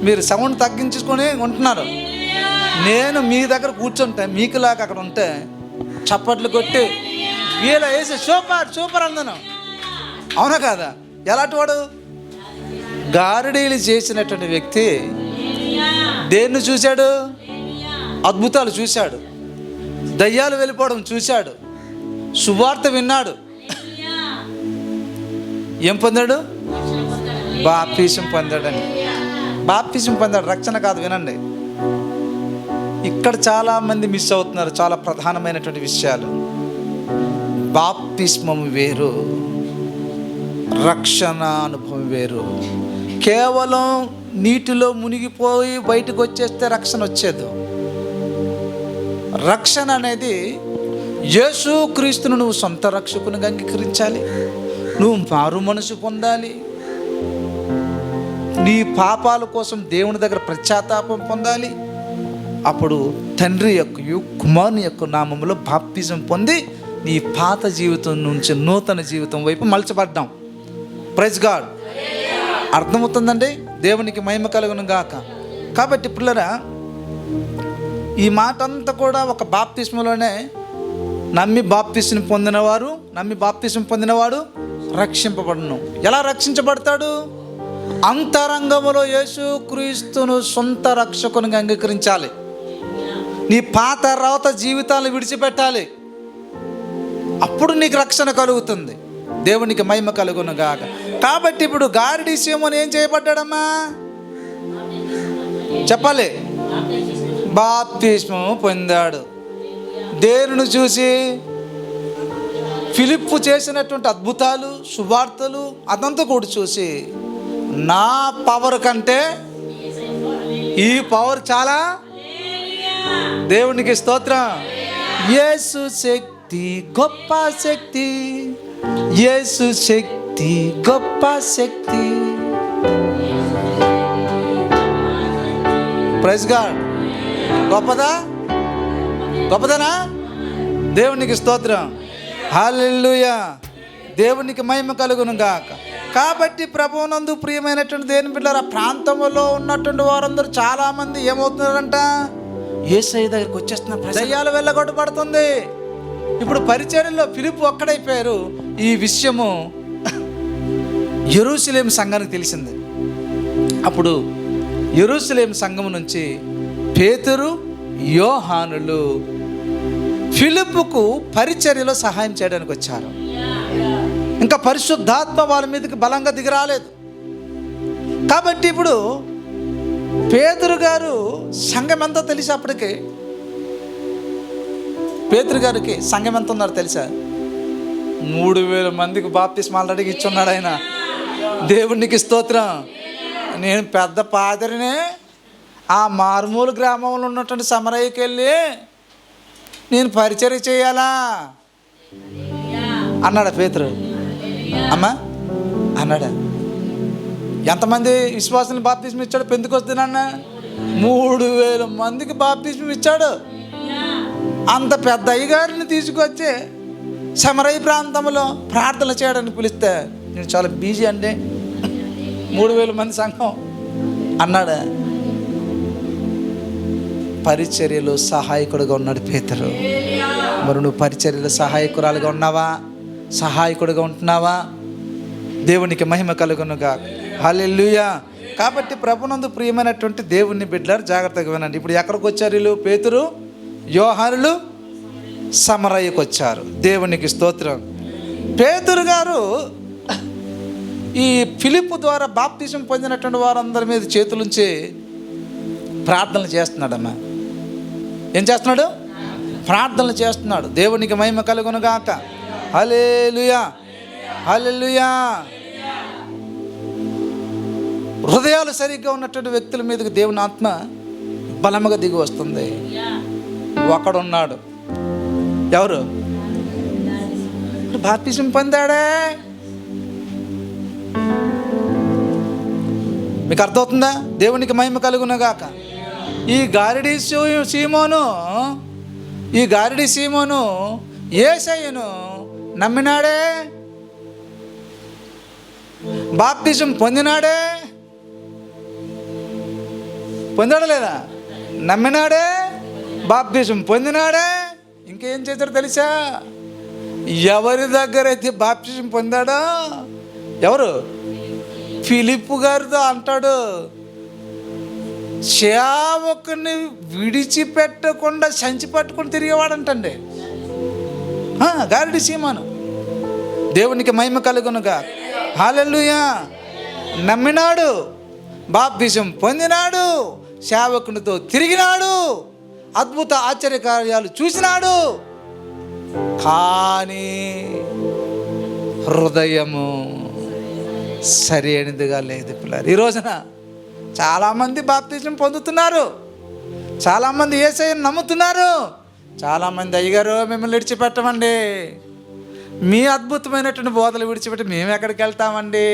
[SPEAKER 1] మీరు సౌండ్ తగ్గించుకొని ఉంటున్నారు. నేను మీ దగ్గర కూర్చుంటే మీకులాగా అక్కడ ఉంటే చప్పట్లు కొట్టి వీళ్ళ వేసి సూపర్ సూపర్ అందును. అవునా కాదా? ఎలాంటి వాడు? గారడీలు చేసినటువంటి వ్యక్తి దేన్ని చూశాడు? అద్భుతాలు చూశాడు, దయ్యాలు వెళ్ళిపోవడం చూశాడు, సువార్త విన్నాడు. ఏం పొందాడు? బాప్తీసం పొందాడని. బాప్తీసం పొందాడు, రక్షణ కాదు. వినండి, ఇక్కడ చాలామంది మిస్ అవుతున్నారు చాలా ప్రధానమైనటువంటి విషయాలు. బాప్తిస్మం వేరు, రక్షణ అనుభవం వేరు. కేవలం నీటిలో మునిగిపోయి బయటకు వచ్చేస్తే రక్షణ వచ్చేది. రక్షణ అనేది యేసు క్రీస్తును నువ్వు సొంత రక్షకునిగా అంగీకరించాలి. నువ్వు మారు మనసు పొందాలి. నీ పాపాల కోసం దేవుని దగ్గర పశ్చాత్తాపం పొందాలి. అప్పుడు తండ్రి యొక్క కుమారుని యొక్క నామములో బాప్తిజం పొంది నీ పాత జీవితం నుంచి నూతన జీవితం వైపు మలచబడ్డాం. Praise God. అర్థమవుతుందండి? దేవునికి మహిమ కలుగును గాక. కాబట్టి పిల్లరా, ఈ మాట అంతా కూడా ఒక బాప్తిస్మలోనే నమ్మి బాప్తిస్మ పొందినవాడు రక్షింపబడును. ఎలా రక్షించబడతాడు? అంతరంగములో యేసు క్రీస్తును సొంత రక్షకునిగా అంగీకరించాలి. నీ పాత రాత జీవితాలను విడిచిపెట్టాలి. అప్పుడు నీకు రక్షణ కలుగుతుంది. దేవునికి మహిమ కలుగును గాక. కాబట్టి ఇప్పుడు గారిడి సీమోను ఏం చేయబడ్డాడమ్మా? చెప్పాలి. బాప్తిస్మము పొందాడు. దేవుని చూసి ఫిలిప్పు చేసినటువంటి అద్భుతాలు, సువార్తలు అదంతా కూడా చూసి నా పవర్ కంటే ఈ పవర్ చాలా. దేవునికి స్తోత్రం. యేసు శక్తి గొప్ప శక్తి, యేసు శక్తి గొప్ప శక్తి. Praise God. గొప్పదనా? దేవునికి స్తోత్రం. హల్లెలూయా. దేవునికి మహిమ కలుగును గాక. కాబట్టి ప్రభువునందు ప్రియమైనటువంటి దేవుని బిడ్డలారా, ప్రాంతంలో ఉన్నటువంటి వారందరూ చాలామంది ఏమవుతున్నారంట? యేసయ్య దగ్గరికి వచ్చేస్తున్నారు. దయ్యాలు వెళ్ళగొట్టబడుతుంది. ఇప్పుడు పరిచర్యలో ఫిలిప్పు ఒక్కడైపోయారు. ఈ విషయము యెరూషలేము సంఘానికి తెలిసింది. అప్పుడు యెరూషలేము సంఘం నుంచి పేతురు, యోహానులు ఫిలిప్పుకు పరిచర్యలో సహాయం చేయడానికి వచ్చారు. ఇంకా పరిశుద్ధాత్మ వాళ్ళ మీదకి బలంగా దిగిరాలేదు. కాబట్టి ఇప్పుడు పేతురు గారు సంఘం ఎంతో తెలిసి, అప్పటికి పేతురు గారికి సంఘం ఎంత ఉన్నారు తెలుసా? 3000 మందికి బాప్తిస్మా ఆల్రెడీ ఇచ్చున్నాడు ఆయన. దేవునికి స్తోత్రం. నేను పెద్ద పాదరిని, ఆ మారుమూల గ్రామంలో ఉన్నటువంటి సమరయ్యకి వెళ్ళి నేను పరిచర్య చేయాలా అన్నాడా పేతురు? అమ్మా అన్నాడా? ఎంతమంది విశ్వాసాన్ని బాప్తిస్మం ఇచ్చాడు పెంతెకొస్తు దినాన్న? 3000 మందికి బాప్తిస్మం ఇచ్చాడు. అంత పెద్ద అయ్యగారిని తీసుకొచ్చి సమరయ ప్రాంతంలో ప్రార్థన చేయడానికి పిలిస్తే నేను చాలా బిజీ అండి, 3000 మంది సంఘం అన్నాడు. పరిచర్యలో సహాయకుడుగా ఉన్నాడు పేతురు. మరి నువ్వు పరిచర్యలో సహాయకురాలుగా ఉన్నావా? సహాయకుడిగా ఉంటున్నావా? దేవునికి మహిమ కలుగునుగా. హల్లెలూయా. కాబట్టి ప్రభునందు ప్రియమైనటువంటి దేవుని బిడ్డలారు జాగ్రత్తగా వినండి. ఇప్పుడు ఎక్కడికి వచ్చారు వీళ్ళు? పేతురు, యోహానులు సమరయ్యకు వచ్చారు. దేవునికి స్తోత్రం. పేతురు గారు ఈ ఫిలిప్పు ద్వారా బాప్తిజం పొందినటువంటి వారందరి మీద చేతులుంచి ప్రార్థనలు చేస్తున్నాడమ్మా. ఏం చేస్తున్నాడు? ప్రార్థనలు చేస్తున్నాడు. దేవునికి మహిమ కలుగును గాక. హల్లెలూయా, హల్లెలూయా. హృదయాలు సరిగ్గా ఉన్నటువంటి వ్యక్తుల మీదకి దేవుని ఆత్మ బలముగా దిగి వస్తుంది. ఒకడున్నాడు, ఎవరు? బాప్తిజం పొందాడే. మీకు అర్థమవుతుందా? దేవునికి మహిమ కలుగునగాక. ఈ గారిడి సీమోను యేసయ్యను నమ్మినాడే, బాప్తిజం పొందినాడే. పొందాడా లేదా? నమ్మినాడే, బాప్తిజం పొందినాడే. ఇంకేం చేశాడు తెలుసా? ఎవరి దగ్గర అయితే బాప్తిజం పొందాడో, ఎవరు? ఫిలిప్పు గారితో అంటాడు, సేవకుని విడిచిపెట్టకుండా సంచి పట్టుకొని తిరిగేవాడంటండి గారిడి సీమోను. దేవునికి మహిమ కలుగునుగా. హల్లెలూయా. నమ్మినాడు, బాప్తిజం పొందినాడు, సేవకునితో తిరిగినాడు, అద్భుత ఆశ్చర్యకార్యాలు చూసినాడు. కానీ హృదయము సరి అయినదిగా లేదు పిల్లలు. ఈ రోజున చాలామంది బాప్తిజం పొందుతున్నారు, చాలామంది యేసయ్యను నమ్ముతున్నారు. చాలామంది అయ్యగారు మిమ్మల్ని విడిచిపెట్టమండి, మీ అద్భుతమైనటువంటి బోధలు విడిచిపెట్టి మేము ఎక్కడికి వెళ్తామండి,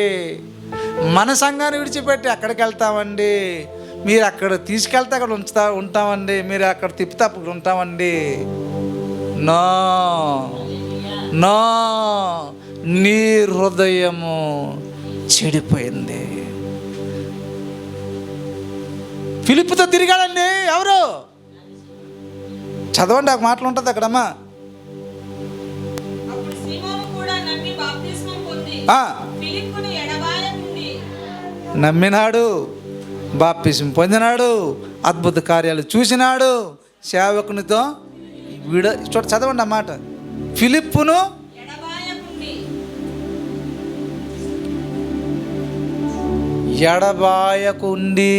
[SPEAKER 1] మన సంఘాన్ని విడిచిపెట్టి ఎక్కడికి వెళ్తామండి, మీరు అక్కడ తీసుకెళ్తే అక్కడ ఉంటామండి, మీరు అక్కడ తిప్పితే అప్పుడు ఉంటామండి. నో నో, నీ హృదయము చెడిపోయింది. ఫిలిప్పుతో తిరిగాడండి. ఎవరు? చదవండి, ఆ మాటలు ఉంటుంది అక్కడమ్మా. నమ్మినాడు, బాప్తిజం పొందినాడు, అద్భుత కార్యాలు చూసినాడు, సేవకునితో చదవండి ఆ మాట. ఫిలిప్పును ఎడబాయకుండి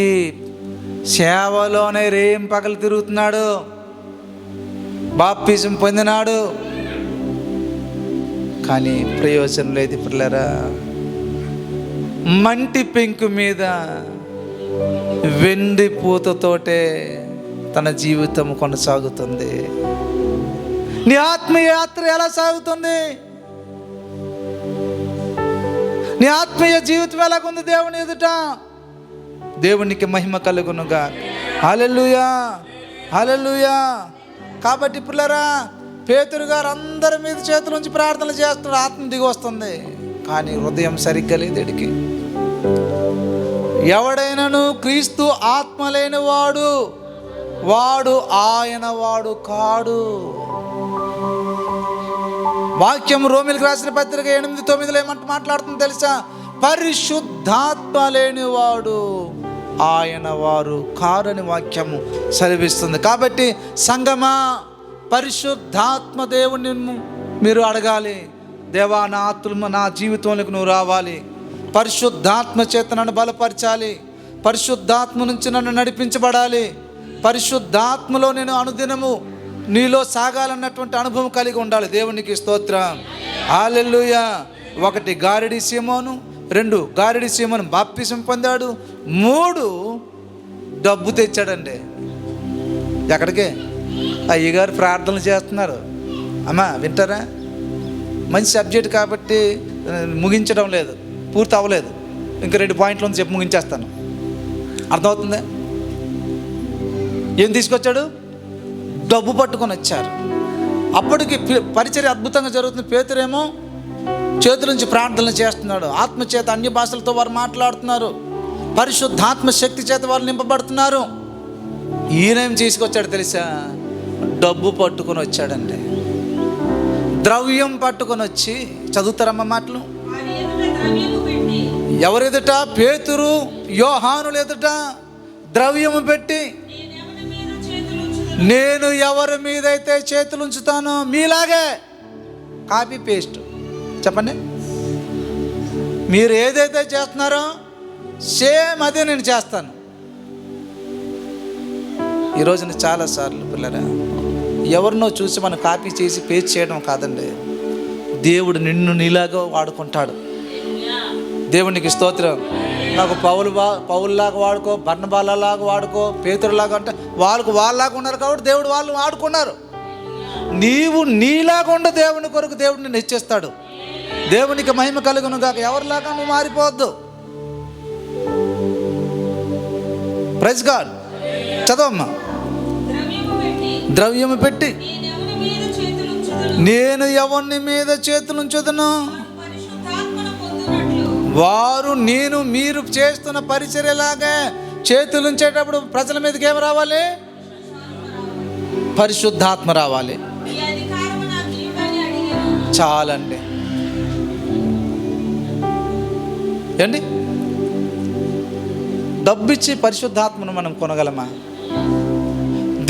[SPEAKER 1] సేవలోనే రేం పగలు తిరుగుతున్నాడు, బాప్తిజం పొందినాడు, కానీ ప్రయోజనం లేదు పిల్లరా. మంటి పెంకు మీద వెండి పూతతోటే తన జీవితం కొనసాగుతుంది. నీ ఆత్మీయ యాత్ర ఎలా సాగుతుంది? నీ ఆత్మీయ జీవితం ఎలాగుంది దేవుని ఎదుట? దేవునికి మహిమ కలుగునుగా. హల్లెలూయా, హల్లెలూయా. కాబట్టి పిల్లరా, పేతురు గారు అందరి మీద చేతుల నుంచి ప్రార్థనలు చేస్తున్నాడు, ఆత్మ దిగి వస్తుంది, కానీ హృదయం సరిగ్గా లేదు ఎడికి. ఎవడైనను క్రీస్తు ఆత్మ లేని వాడు ఆయన వాడు కాడు. వాక్యం రోమిలకు రాసిన పత్రిక 8:9 ఏమంటూ మాట్లాడుతుంది తెలుసా? పరిశుద్ధాత్మ లేనివాడు ఆయన వారు కారని వాక్యము సెలవిస్తుంది. కాబట్టి సంగమా, పరిశుద్ధాత్మ దేవుని మీరు అడగాలి. దేవా, నా ఆత్మ నా జీవితంలోకి నువ్వు రావాలి, పరిశుద్ధాత్మ చేత నన్ను బలపరచాలి, పరిశుద్ధాత్మ నుంచి నన్ను నడిపించబడాలి, పరిశుద్ధాత్మలో నేను అనుదినము నీలో సాగాలన్నటువంటి అనుభవం కలిగి ఉండాలి. దేవునికి స్తోత్రం. హల్లెలూయా. 1 గారిడి సీమోను, 2 గారిడి సీమోను బాప్తిజం పొందాడు, 3 డబ్బు తెచ్చాడండి. ఎక్కడికి? అయ్యగారు ప్రార్థనలు చేస్తున్నారు. అమ్మా వింటారా? మంచి సబ్జెక్ట్ కాబట్టి ముగించడం లేదు, పూర్తి అవ్వలేదు. ఇంకా 2 పాయింట్లు ఉంది, చెప్పి ముగించేస్తాను. అర్థమవుతుందా? ఏం తీసుకొచ్చాడు? డబ్బు పట్టుకొని వచ్చారు. అప్పటికి పరిచర్య అద్భుతంగా జరుగుతుంది. పేతురేమో చేతుల నుంచి ప్రార్థనలు చేస్తున్నాడు. ఆత్మచేత అన్య భాషలతో వారు మాట్లాడుతున్నారు. పరిశుద్ధాత్మ శక్తి చేత వారు నింపబడుతున్నారు. ఈయనేం తీసుకొచ్చాడు తెలుసా? డబ్బు పట్టుకొని వచ్చాడండి. ద్రవ్యం పట్టుకొని వచ్చి, చదువుతారమ్మ మాటలు. ఎవరెదుట? పేతురు యోహానులు ఎదుట ద్రవ్యము పెట్టి, నేను ఎవరి మీదైతే చేతులు ఉంచుతానో, మీలాగే కాపీ పేస్ట్. చెప్పండి, మీరు ఏదైతే చేస్తున్నారో సేమ్ అదే నేను చేస్తాను. ఈరోజున చాలాసార్లు పిల్లరా, ఎవరినో చూసి మనం కాపీ చేసి పేస్ట్ చేయడం కాదండి. దేవుడు నిన్ను నీలాగా వాడుకుంటాడు. దేవునికి స్తోత్రం. నాకు పౌలులాగా వాడుకో, బర్నబాలాగా వాడుకో, పేతురులాగా అంటే వాళ్ళలాగా ఉన్నారు కాబట్టి దేవుడు వాళ్ళు వాడుకున్నారు. నీవు నీలాగా ఉండ దేవుని కొరకు దేవుడు నిన్ను హెచ్చిస్తాడు. దేవునికి మహిమ కలుగును గాక. ఎవరిలాగా నువ్వు మారిపోవద్దు. Praise God. చదవమ్మా. ద్రవ్యము పెట్టి, నేను ఎవరిని మీద చేతులు ఉంచుదును, వారు నేను మీరు చేస్తున్న పరిచర్యలాగా చేతులు ఉంచేటప్పుడు ప్రజల మీదకి ఏమి రావాలి? పరిశుద్ధాత్మ రావాలి. చాలండి. ఏండి, డబ్బిచ్చి పరిశుద్ధాత్మను మనం కొనగలమా?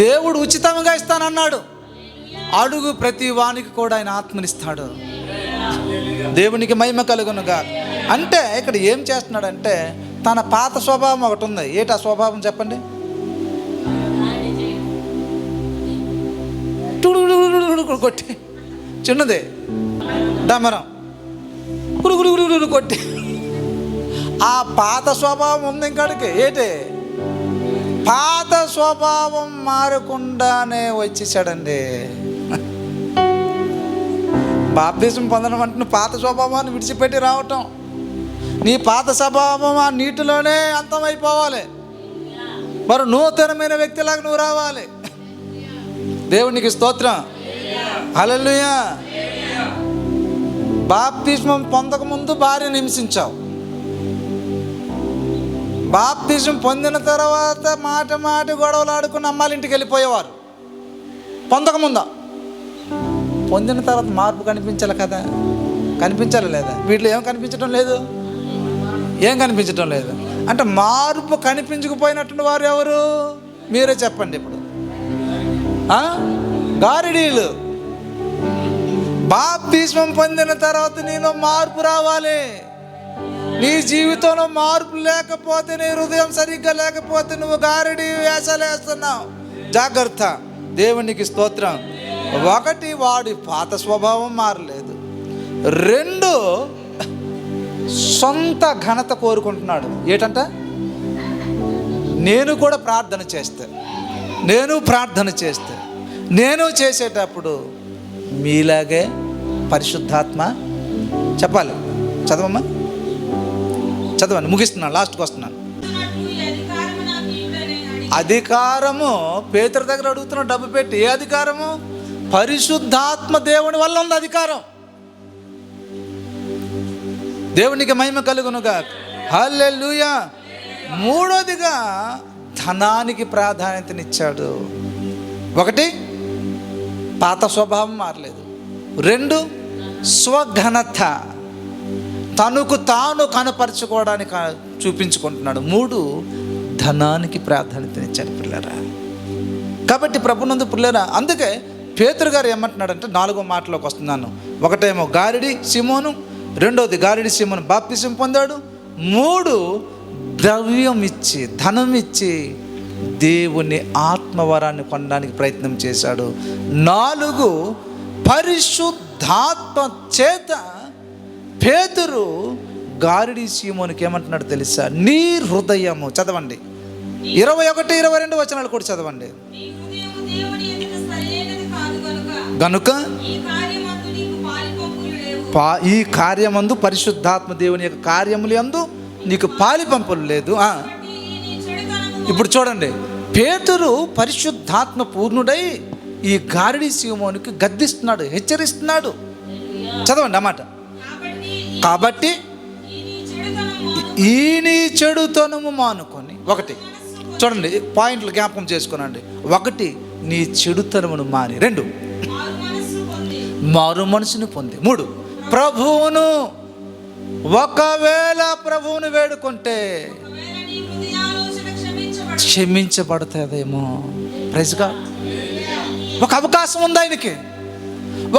[SPEAKER 1] దేవుడు ఉచితంగా ఇస్తానన్నాడు. అడుగు ప్రతి వానికి కూడా ఆయన ఆత్మనిస్తాడు. దేవునికి మహిమ కలుగునుగా. అంటే ఇక్కడ ఏం చేస్తున్నాడంటే, తన పాత స్వభావం ఒకటి ఉంది. ఏటా స్వభావం చెప్పండి? కొట్టి చిన్నదే డమరం గురుగురు కొట్టి ఆ పాత స్వభావం ఉంది ఇంకాడికి. ఏంటి? పాత స్వభావం మారకుండానే వచ్చేసాడండి. బాప్తిజం పొందడం అంటే నువ్వు పాత స్వభావాన్ని విడిచిపెట్టి రావటం. నీ పాత స్వభావం ఆ నీటిలోనే అంతమైపోవాలి. మరి నూతనమైన వ్యక్తిలాగా నువ్వు రావాలి. దేవునికి స్తోత్రం. హల్లెలూయా. బాప్తిజం పొందకముందు భార్యను హింసించావు. బాప్తిజం పొందిన తర్వాత మాట గొడవలు ఆడుకుని అమ్మాలింటికి వెళ్ళిపోయేవారు. పొందకముందా? పొందిన తర్వాత మార్పు కనిపించాలి కదా. కనిపించాలి లేదా? వీటిలో ఏం కనిపించడం లేదు. ఏం కనిపించడం లేదు అంటే మార్పు కనిపించకపోయినటువంటి వారు ఎవరు? మీరే చెప్పండి. ఇప్పుడు గారిడీలు. బాప్తిస్మం పొందిన తర్వాత నీలో మార్పు రావాలి. నీ జీవితంలో మార్పు లేకపోతే, నీ హృదయం సరిగ్గా లేకపోతే నువ్వు గారిడి వేషాలు వేస్తున్నావు. జాగ్రత్త. దేవునికి స్తోత్రం. 1, వాడి పాత స్వభావం మారలేదు. 2, సొంత ఘనత కోరుకుంటున్నాడు. ఏంటంట? నేను కూడా ప్రార్థన చేస్తే, నేను చేసేటప్పుడు మీలాగే పరిశుద్ధాత్మ చెప్పాలి. చదవమ్మా, చదవండి. ముగిస్తున్నాను, లాస్ట్కి వస్తున్నాను. అధికారము పేతురు దగ్గర అడుగుతున్నాడు డబ్బు పెట్టి. ఏ అధికారము? పరిశుద్ధాత్మ దేవుని వల్ల ఉంది అధికారం. దేవునికి మహిమ కలుగునుగా. హల్లెలూయా. 3వదిగా ధనానికి ప్రాధాన్యతనిచ్చాడు. 1, పాత స్వభావం మారలేదు. 2, స్వఘనత, తనకు తాను కనపరుచుకోవడానికి చూపించుకుంటున్నాడు. 3, ధనానికి ప్రాధాన్యతనిచ్చాడు పిల్లరా. కాబట్టి ప్రభునందు పిల్లరా, అందుకే పేతురు గారు ఏమంటున్నాడంటే 4వ మాటలోకి వస్తున్నాను. 1 గారిడి సిమోను, 2 గారిడి సిమోను బాప్తిసం పొందాడు. 3 ద్రవ్యం ఇచ్చి, ధనం ఇచ్చి దేవుని ఆత్మవరాన్ని పొందడానికి ప్రయత్నం చేశాడు. 4 పరిశుద్ధాత్మ చేత పేతురు గారిడి సీమోనికి ఏమంటున్నాడు తెలుసా? నీ హృదయము, చదవండి 21, 22 వచనాలు కూడా చదవండి. గనుక ఈ కార్యమందు, పరిశుద్ధాత్మ దేవుని యొక్క కార్యములు యందు నీకు పాలి పంపులు లేదు. ఇప్పుడు చూడండి, పేతురు పరిశుద్ధాత్మ పూర్ణుడై ఈ గారడీ సీమోనుకి గద్దిస్తున్నాడు, హెచ్చరిస్తున్నాడు. చదవండి అన్నమాట. కాబట్టి ఈ నీ చెడుతనము మానుకొని, ఒకటి చూడండి పాయింట్లు జ్ఞాపకం చేసుకునండి. ఒకటి, నీ చెడుతనమును మాని. రెండు, మారు మనసును పొంది. మూడు, ప్రభువును, ఒకవేళ ప్రభువును వేడుకుంటే క్షమించబడుతుందేమో. Praise God. ఒక అవకాశం ఉంది ఆయనకి,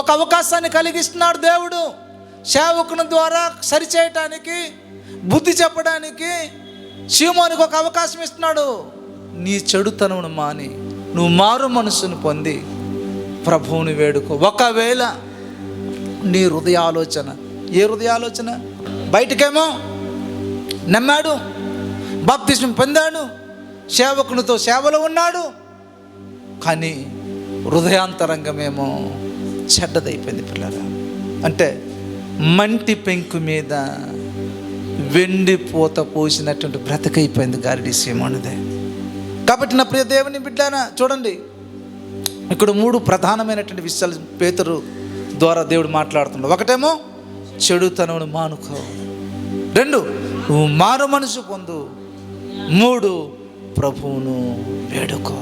[SPEAKER 1] ఒక అవకాశాన్ని కలిగిస్తున్నాడు దేవుడు. సేవకుని ద్వారా సరిచేయటానికి, బుద్ధి చెప్పడానికి సీమోనుకు ఒక అవకాశం ఇస్తున్నాడు. నీ చెడుతనమును మాని నువ్వు మారు మనసును పొంది ప్రభువుని వేడుకో. ఒకవేళ నీ హృదయ ఆలోచన, ఏ హృదయ ఆలోచన? బయటకేమో నమ్మాడు, బాప్తిస్మం పొందాడు, సేవకునితో సేవలో ఉన్నాడు, కానీ హృదయాంతరంగమేమో చెడ్డదైపోయింది పిల్లరా. అంటే మంటి పెంకు మీద వెండి పూత పోసినటువంటి బ్రతకైపోయింది గారడీ సీమోనుదే. కాబట్టి నా ప్రియ దేవుని బిడ్డారా, చూడండి ఇక్కడ మూడు ప్రధానమైనటువంటి విషయాలు పేతురు ద్వారా దేవుడు మాట్లాడుతున్నాడు. ఒకటేమో చెడుతనమును మానుకో. రెండు, నువ్వు మారు మనసు పొందు. మూడు, ప్రభువును వేడుకో.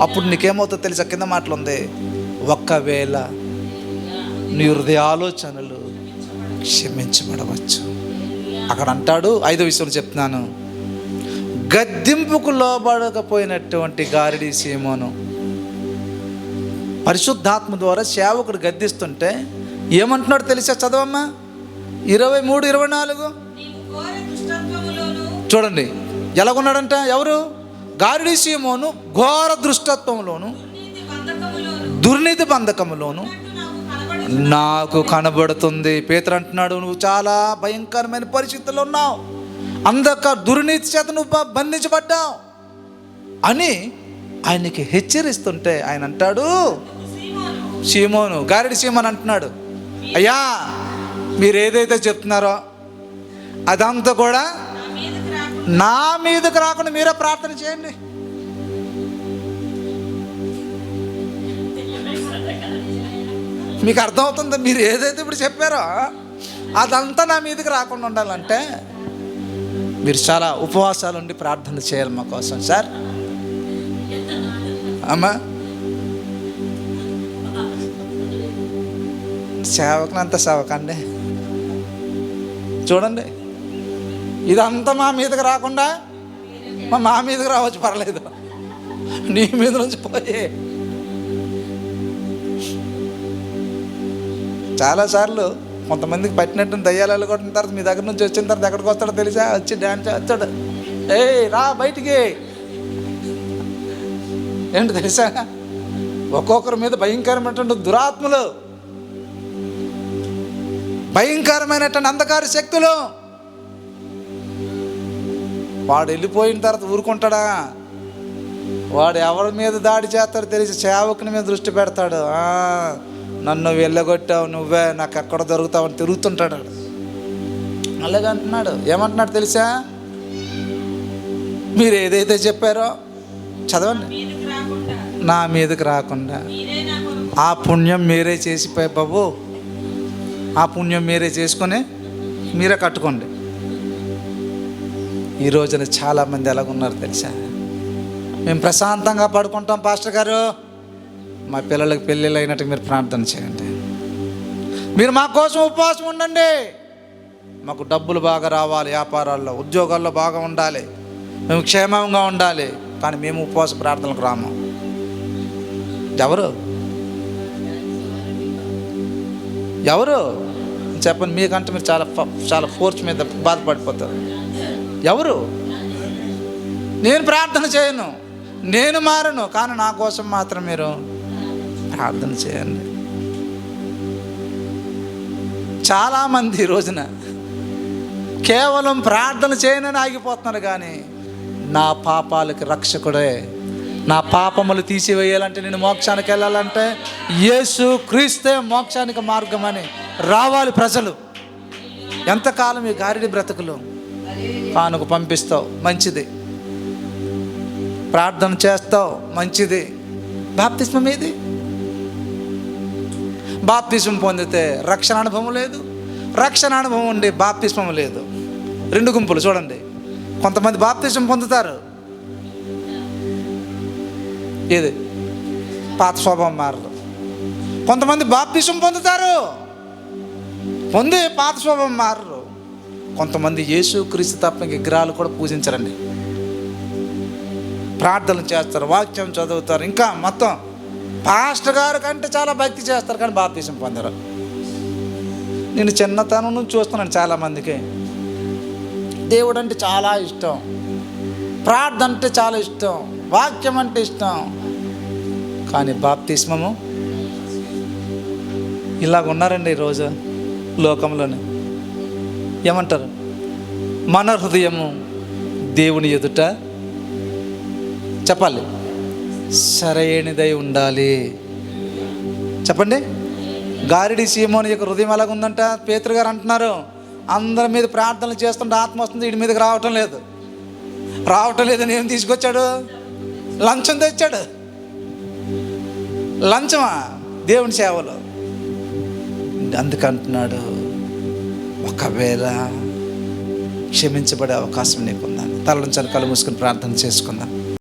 [SPEAKER 1] అప్పుడు నీకేమవుతుందో తెలుసా? కింద మాటలు ఉంది, ఒక్కవేళ నీ హృదయ ఆలోచనలు క్షమించబడవచ్చు. అక్కడ అంటాడు, ఐదో విషయం చెప్తున్నాను, గద్దింపుకు లోబడకపోయినటువంటి గారడీ సీమోను పరిశుద్ధాత్మ ద్వారా సేవకుడు గద్దిస్తుంటే ఏమంటున్నాడు తెలుసా? చదవమ్మా 23, 24. చూడండి ఎలాగున్నాడంట. ఎవరు? గారడీ సీమోను ఘోర దృష్టత్వంలోను దుర్నీతి బంధకములోను నాకు కనబడుతుంది. పేతురు అంటున్నాడు, నువ్వు చాలా భయంకరమైన పరిస్థితుల్లో ఉన్నావు, దుర్నీతి చేత నువ్వు బంధించబడ్డావు అని ఆయనకి హెచ్చరిస్తుంటే ఆయన అంటాడు, సీమోను, గారడీ సీమోను అంటున్నాడు, అయ్యా మీరు ఏదైతే చెప్తున్నారో అదంతా కూడా నా మీదకి రాకుండా మీరే ప్రార్థన చేయండి. మీకు అర్థమవుతుందా? మీరు ఏదైతే ఇప్పుడు చెప్పారో అదంతా నా మీదకి రాకుండా ఉండాలంటే మీరు చాలా ఉపవాసాలు ఉండి ప్రార్థన చేయాలి మా కోసం సార్. అమ్మా సేవకులంతా సేవకండి. చూడండి ఇదంతా మా మీదకి రాకుండా మా మీదకి రావచ్చు, పర్లేదు, నీ మీద నుంచి పోయే. చాలాసార్లు కొంతమందికి పట్టినట్టు దయ్యాలు కొట్టిన తర్వాత మీ దగ్గర నుంచి వచ్చిన తర్వాత ఎక్కడికి వస్తాడో తెలుసా? వచ్చి డ్యాన్స్ వచ్చాడు, ఏయ్ రా బయటికి. ఏంటి తెలుసా? ఒక్కొక్కరి మీద భయంకరమైనటువంటి దురాత్మలు, భయంకరమైనటువంటి అంధకార శక్తులు. వాడు వెళ్ళిపోయిన తర్వాత ఊరుకుంటాడా? వాడు ఎవరి మీద దాడి చేస్తాడో తెలిసి సేవకుని మీద దృష్టి పెడతాడు. నన్ను వెళ్ళగొట్టావు, నువ్వే నాకు ఎక్కడ దొరుకుతావని తిరుగుతుంటాడు. అలాగే అంటున్నాడు. ఏమంటున్నాడు తెలుసా? మీరు ఏదైతే చెప్పారో చదవండి, నా మీదకి రాకుండా ఆ పుణ్యం మీరే చేసిపోయి బాబు, ఆ పుణ్యం మీరే చేసుకొని మీరే కట్టుకోండి. ఈ రోజున చాలామంది ఎలాగున్నారు తెలుసా? మేము ప్రశాంతంగా పడుకుంటాం పాస్టర్ గారు, మా పిల్లలకి పెళ్ళిళ్ళు అయినట్టు మీరు ప్రార్థన చేయండి, మీరు మా కోసం ఉపవాసం ఉండండి, మాకు డబ్బులు బాగా రావాలి, వ్యాపారాల్లో ఉద్యోగాల్లో బాగా ఉండాలి, మేము క్షేమంగా ఉండాలి, కానీ మేము ఉపవాస ప్రార్థనలకు రాము. ఎవరు ఎవరు చెప్పండి? మీకంటే మీరు చాలా ఫోర్స్ మీద బాధపడిపోతారు. ఎవరు? నేను ప్రార్థన చేయను, నేను మారను, కానీ నా కోసం మాత్రం మీరు ప్రార్థన చేయండి. చాలామంది ఈ రోజున కేవలం ప్రార్థన చేయనని ఆగిపోతున్నారు, కానీ నా పాపాలకి రక్షకుడే, నా పాపములు తీసివేయాలంటే, నేను మోక్షానికి వెళ్ళాలంటే యేసు క్రీస్తే మోక్షానికి మార్గం అని రావాలి ప్రజలు. ఎంతకాలం ఈ గారిడి బ్రతుకులు? కానుక పంపిస్తావు, మంచిది. ప్రార్థన చేస్తావు, మంచిది. బాప్తిస్మం ఏది? బాప్తిస్మం పొందితే రక్షణ అనుభవం లేదు, రక్షణ అనుభవం ఉండి బాప్తిస్మం లేదు. రెండు గుంపులు చూడండి. కొంతమంది బాప్తిస్మం పొందుతారు, ఏది పాత స్వభావం మారదు. కొంతమంది బాప్తిస్మం పొందుతారు, పొంది పాత స్వభావం మారరు. కొంతమంది యేసుక్రీస్తు తప్ప విగ్రహాలు కూడా పూజించరండి. ప్రార్థనలు చేస్తారు, వాక్యం చదువుతారు, ఇంకా మొత్తం పాస్టర్ గారు కంటే చాలా భక్తి చేస్తారు, కానీ బాప్తిస్మం పొందరు. నేను చిన్నతనం నుంచి చూస్తున్నాను చాలామందికి దేవుడు అంటే చాలా ఇష్టం, ప్రార్థన అంటే చాలా ఇష్టం, వాక్యం అంటే ఇష్టం, కానీ బాప్తిస్మము ఇలాగ ఉన్నారండి ఈరోజు లోకంలోనే. ఏమంటారు? మన హృదయము దేవుని ఎదుట చెప్పాలి సరైనదై ఉండాలి. చెప్పండి. గారిడి సీమోని యొక్క హృదయం ఎలాగ ఉందంట? పేతురు గారు అంటున్నారు, అందరి మీద ప్రార్థనలు చేస్తుంటే ఆత్మ వస్తుంది, వీడి మీదకి రావటం లేదని ఏం తీసుకొచ్చాడు? లంచం తెచ్చాడు. లంచమా దేవుని సేవలో? అందుకంటున్నాడు, ఒకవేళ క్షమించబడే అవకాశం నీకుందని. తలనుంచి కళ్ళు మూసుకొని ప్రార్థన చేసుకుందాం.